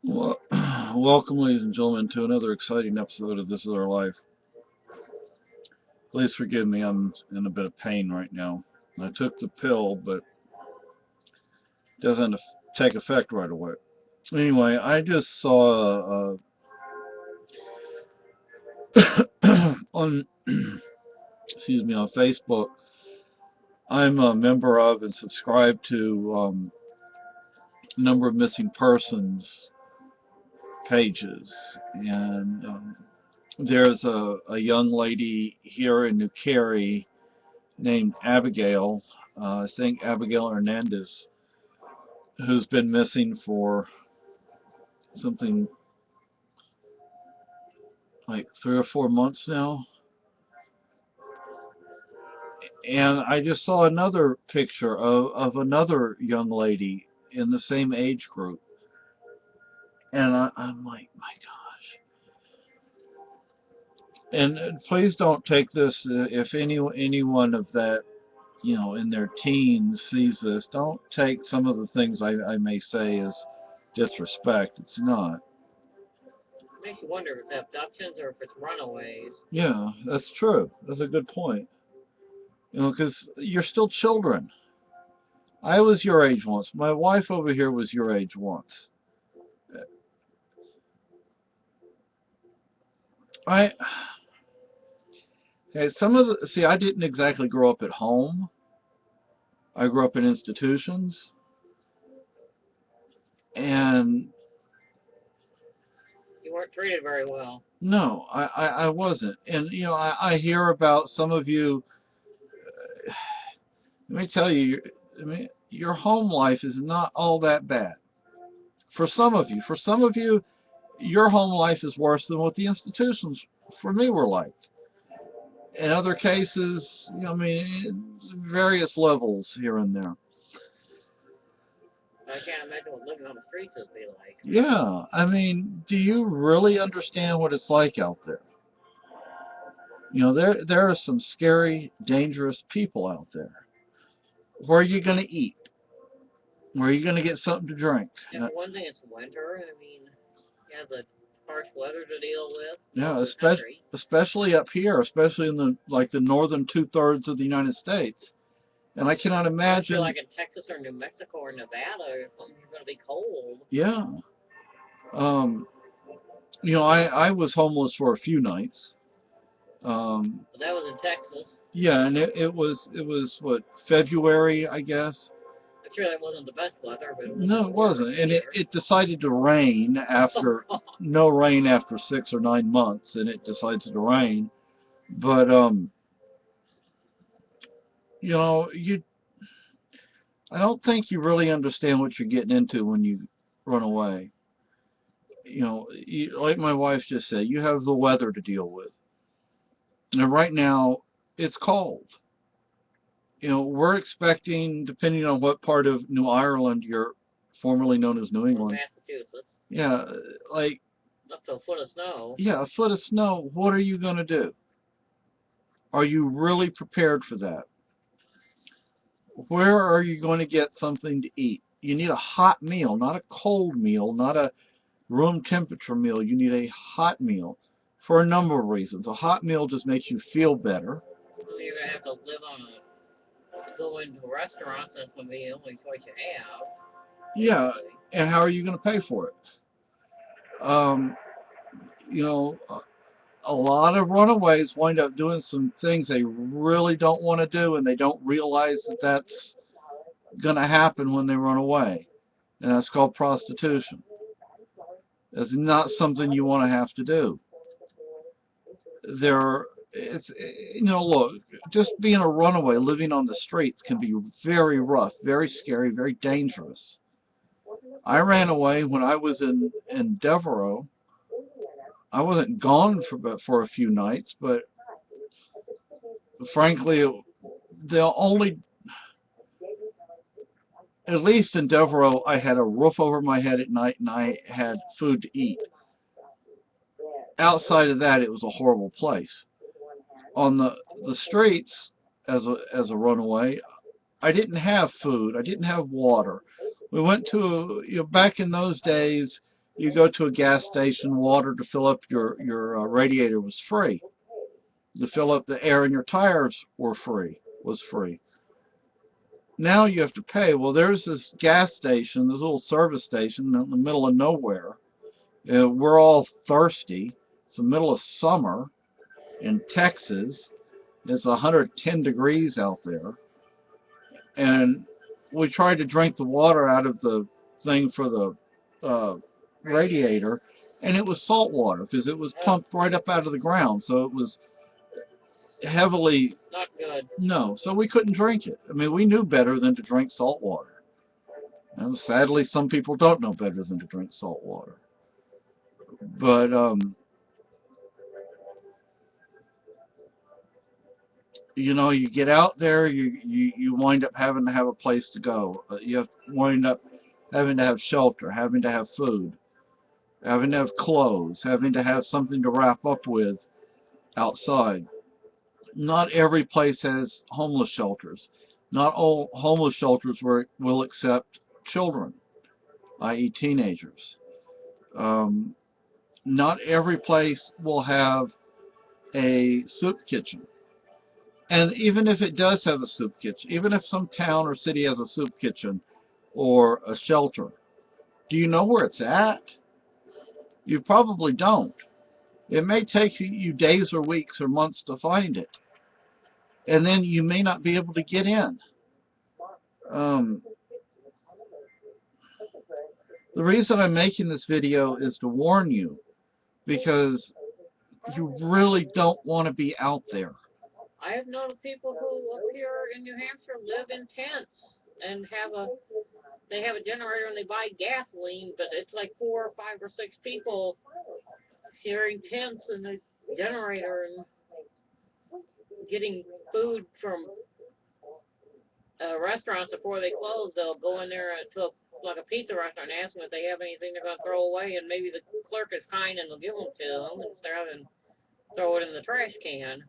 Well, welcome, ladies and gentlemen, to another exciting episode of This Is Our Life. Please forgive me, I'm in a bit of pain right now. I took the pill, but it doesn't take effect right away. Anyway, I just saw on excuse me on Facebook. I'm a member of and subscribed to a number of missing persons pages, and there's a young lady here in New Cary named Abigail, I think Abigail Hernandez, who's been missing for something like 3 or 4 months now. And I just saw another picture of another young lady in the same age group. And I'm like, my gosh. And please don't take this, if anyone of that, in their teens sees this, don't take some of the things I may say as disrespect. It's not. Makes you wonder if it's abductions or if it's runaways. Yeah, that's true. That's a good point. Because you're still children. I was your age once. My wife over here was your age once. I Okay, I didn't exactly grow up at home. I grew up in institutions, and You weren't treated very well. no, I wasn't. And I hear about some of you. Let me tell you, your home life is not all that bad. For some of you, your home life is worse than what the institutions for me were like. In other cases, various levels here and there. I can't imagine what living on the streets would be like. Yeah, do you really understand what it's like out there? There are some scary, dangerous people out there. Where are you going to eat? Where are you going to get something to drink? And for one thing, it's winter. You have the harsh weather to deal with. Yeah, especially up here, especially in the northern 2/3 of the United States. And I cannot I feel imagine. like in Texas or New Mexico or Nevada or something, you're going to be cold. Yeah. Um, I was homeless for a few nights. But that was in Texas. Yeah, and it was what, February, I guess. I'm sure that wasn't the best weather, but it was No, it wasn't, and here. it decided to rain after Oh, no rain after 6 or 9 months, and it decides to rain. But you I don't think you really understand what you're getting into when you run away. Like my wife just said, you have the weather to deal with. And right now, it's cold. We're expecting, depending on what part of New Ireland you're formerly known as New England. Massachusetts. Yeah, like, Up to a foot of snow. yeah, a foot of snow. What are you going to do? Are you really prepared for that? Where are you going to get something to eat? You need a hot meal, not a cold meal, not a room temperature meal. You need a hot meal for a number of reasons. A hot meal just makes you feel better. You're going to have to go into restaurants. That's going to be the only choice you have. Yeah, and how are you going to pay for it? Um, you know, a lot of runaways wind up doing some things they really don't want to do, and they don't realize that that's going to happen when they run away. And that's called prostitution. It's not something you want to have to do. Look, just being a runaway, living on the streets can be very rough, very scary, very dangerous. I ran away when I was in Devereaux. I wasn't gone for a few nights, but frankly, the only, at least in Devereaux, I had a roof over my head at night and I had food to eat. Outside of that, it was a horrible place. On the streets, as a runaway, I didn't have food. I didn't have water. We went to, back in those days, You go to a gas station, water to fill up your radiator was free. To fill up the air in your tires was free. Now you have to pay. Well, there's this gas station, this little service station in the middle of nowhere. We're all thirsty. It's the middle of summer in Texas. It's 110 degrees out there. And we tried to drink the water out of the thing for the radiator, and it was salt water because it was pumped right up out of the ground. So it was heavily... Not good. No, so we couldn't drink it. I mean, we knew better than to drink salt water. And sadly, some people don't know better than to drink salt water. But you know, you get out there, you wind up having to have a place to go. You wind up having to have shelter, having to have food, having to have clothes, having to have something to wrap up with outside. Not every place has homeless shelters. Not all homeless shelters will accept children, i.e. teenagers. Not every place will have a soup kitchen. And even if it does have a soup kitchen, even if some town or city has a soup kitchen or a shelter, do you know where it's at? You probably don't. It may take you days or weeks or months to find it. And then you may not be able to get in. The reason I'm making this video is to warn you, because you really don't want to be out there. I have known people who up here in New Hampshire live in tents and they have a generator and they buy gasoline, but it's like 4 or 5 or 6 people sharing tents and a generator and getting food from restaurants before they close. They'll go in there to like a pizza restaurant and ask them if they have anything they're going to throw away, and maybe the clerk is kind and they'll give them to them instead of throw it in the trash can.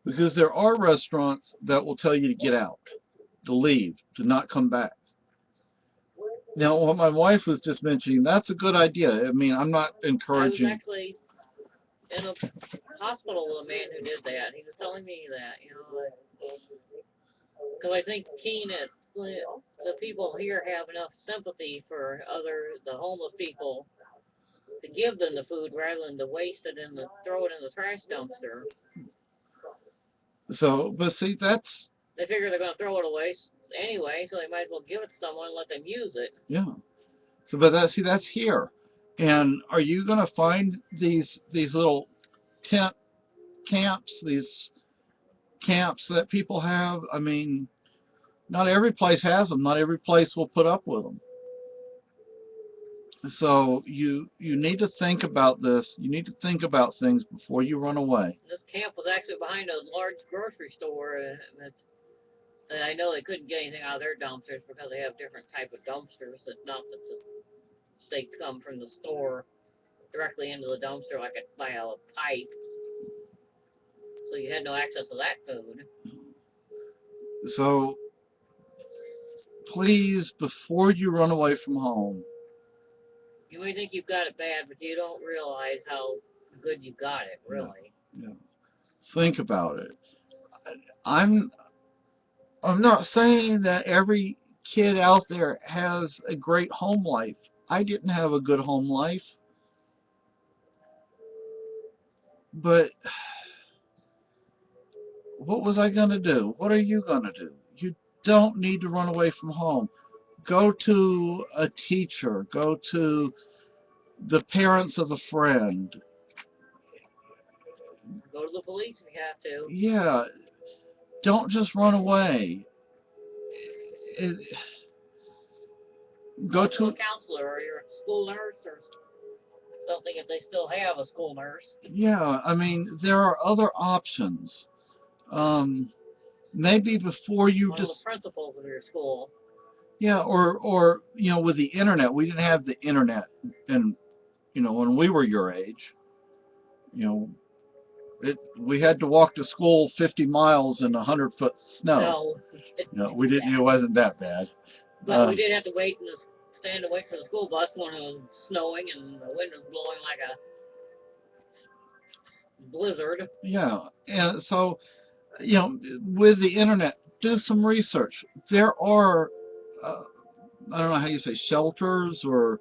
Because there are restaurants that will tell you to get out, to leave, to not come back. Now, what my wife was just mentioning, that's a good idea. I mean, I'm not encouraging... I was actually in a hospital with a man who did that. He was telling me that, you know, because I think the people here have enough sympathy for the homeless people to give them the food rather than to waste it and throw it in the trash dumpster. So, but see, that's... They figure they're going to throw it away anyway, so they might as well give it to someone and let them use it. Yeah. So, but that's here. And are you going to find these little tent camps, these camps that people have? I mean, not every place has them. Not every place will put up with them. So you need to think about this. You need to think about things before you run away. This camp was actually behind a large grocery store, and I know they couldn't get anything out of their dumpsters because they have different type of dumpsters. They come from the store directly into the dumpster like by a pipe, so you had no access to that food. So please, before you run away from home, you may think you've got it bad, but you don't realize how good you got it, really. Yeah. Think about it. I'm not saying that every kid out there has a great home life. I didn't have a good home life. But what was I going to do? What are you going to do? You don't need to run away from home. Go to a teacher. Go to the parents of a friend. Go to the police if you have to. Yeah. Don't just run away. Go to a counselor or your school nurse or something if they still have a school nurse. Yeah, I mean, there are other options. Maybe before you One of the principals of your school. Yeah, or you know, with the internet, we didn't have the internet, and you know, when we were your age, you know, we had to walk to school 50 miles in 100-foot snow. No, no, we didn't. It wasn't that bad. But we did have to wait in the stand to wait for the school bus when it was snowing and the wind was blowing like a blizzard. Yeah, and so, with the internet, do some research. There are, uh, I don't know how you say, shelters or,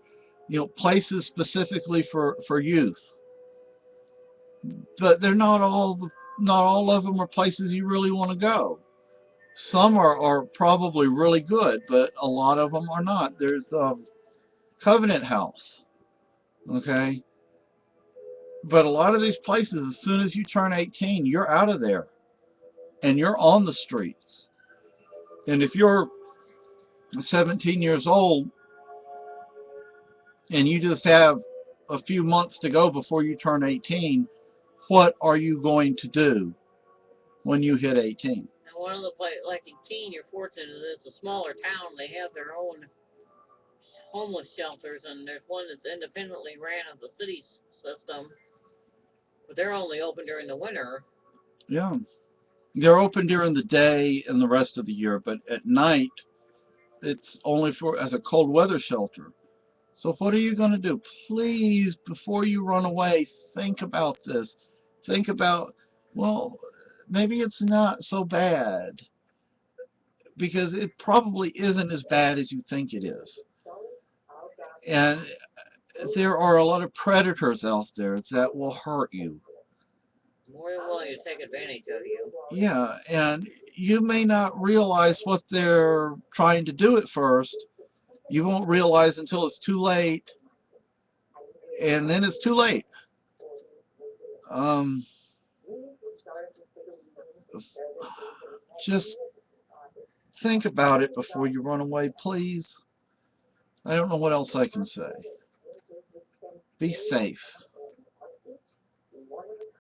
places specifically for youth, but they're not all of them are places you really want to go. Some are probably really good, but a lot of them are not. There's Covenant House, okay? But a lot of these places, as soon as you turn 18, you're out of there and you're on the streets. And if you're 17 years old and you just have a few months to go before you turn 18, what are you going to do when you hit 18? And one of the places, like in Keene, you're fortunate that it's a smaller town. They have their own homeless shelters, and there's one that's independently ran of the city system, but they're only open during the winter. Yeah. They're open during the day and the rest of the year, but at night it's only as a cold weather shelter. So what are you going to do? Please, before you run away, think about this. Think about, well, maybe it's not so bad, because it probably isn't as bad as you think it is. And there are a lot of predators out there that will hurt you. More than willing to take advantage of you. Yeah, and you may not realize what they're trying to do at first. You won't realize until it's too late, and then it's too late. Um, just think about it before you run away, please. I don't know what else I can say. Be safe.